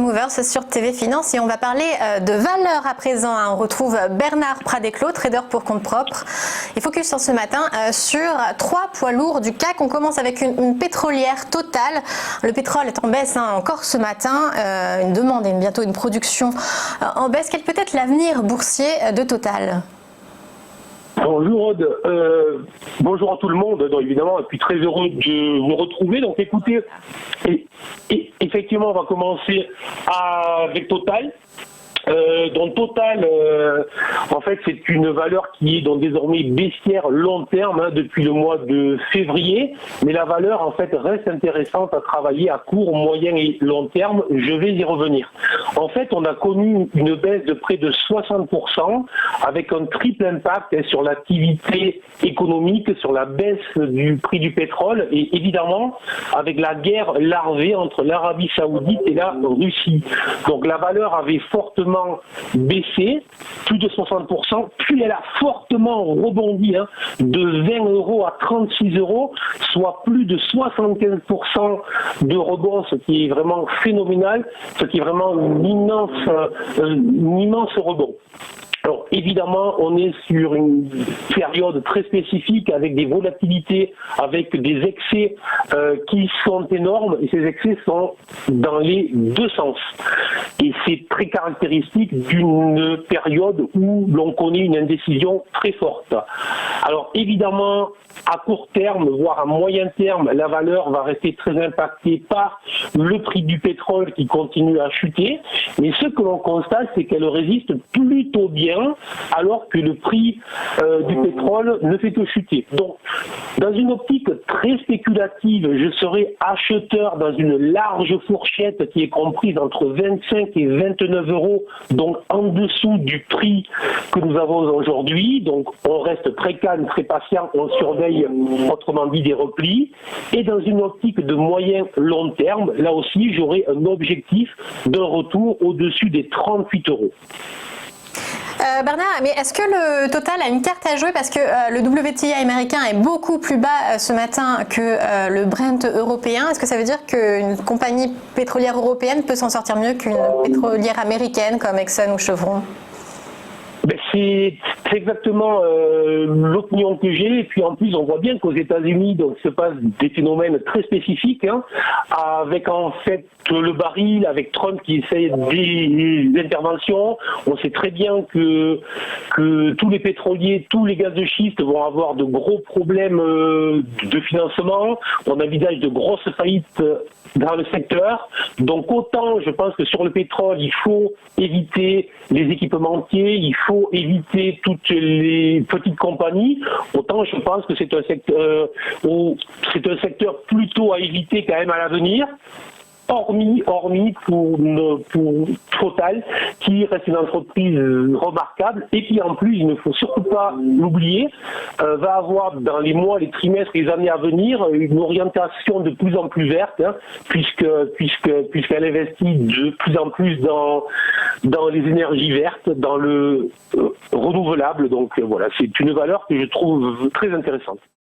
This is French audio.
Movers sur TV Finance et on va parler de valeurs à présent. On retrouve Bernard Pradeclos, trader pour compte propre. Et focus ce matin sur 3 poids lourds du CAC. On commence avec une pétrolière Total. Le pétrole est en baisse encore ce matin. Une demande et bientôt une production en baisse. Quel peut être l'avenir boursier de Total ? Bonjour Aude, bonjour à tout le monde, donc, évidemment, et puis très heureux de vous retrouver. Donc écoutez, effectivement on va commencer avec Total. Donc Total, en fait, c'est une valeur qui est donc désormais baissière long terme depuis le mois de février, mais la valeur en fait reste intéressante à travailler à court, moyen et long terme. Je vais y revenir. En fait, on a connu une baisse de près de 60% avec un triple impact sur l'activité économique, sur la baisse du prix du pétrole et évidemment avec la guerre larvée entre l'Arabie Saoudite et la Russie. Donc la valeur avait fortement baissé, plus de 60%, puis elle a fortement rebondi de 20 € à 36 €, soit plus de 75% de rebond, ce qui est vraiment phénoménal, ce qui est vraiment un immense rebond. Alors évidemment, on est sur une période très spécifique avec des volatilités, avec des excès qui sont énormes et ces excès sont dans les deux sens. Et c'est très caractéristique d'une période où l'on connaît une indécision très forte. Alors évidemment, à court terme, voire à moyen terme, la valeur va rester très impactée par le prix du pétrole qui continue à chuter. Mais ce que l'on constate, c'est qu'elle résiste plutôt bien, alors que le prix du pétrole ne fait que chuter. Donc, dans une optique très spéculative, je serai acheteur dans une large fourchette qui est comprise entre 25 et 29 €, donc en dessous du prix que nous avons aujourd'hui. Donc, on reste très calme, très patient, on surveille autrement dit des replis, et dans une optique de moyen long terme, là aussi j'aurai un objectif d'un retour au-dessus des 38 €. Bernard, mais est-ce que le Total a une carte à jouer parce que le WTI américain est beaucoup plus bas ce matin que le Brent européen? Est-ce que ça veut dire qu'une compagnie pétrolière européenne peut s'en sortir mieux qu'une pétrolière américaine comme Exxon ou Chevron? C'est exactement l'opinion que j'ai, et puis en plus on voit bien qu'aux États-Unis donc se passent des phénomènes très spécifiques, avec en fait le baril, avec Trump qui essaye des interventions. On sait très bien que tous les pétroliers, tous les gaz de schiste vont avoir de gros problèmes de financement. On envisage de grosses faillites dans le secteur. Donc autant je pense que sur le pétrole, il faut éviter les équipementiers, il faut éviter toutes les petites compagnies, autant je pense que c'est un secteur plutôt à éviter quand même à l'avenir. Hormis pour Total, qui reste une entreprise remarquable et qui en plus, il ne faut surtout pas l'oublier, va avoir dans les mois, les trimestres, les années à venir une orientation de plus en plus verte, puisqu'elle investit de plus en plus dans les énergies vertes, dans le renouvelable. Donc voilà, c'est une valeur que je trouve très intéressante.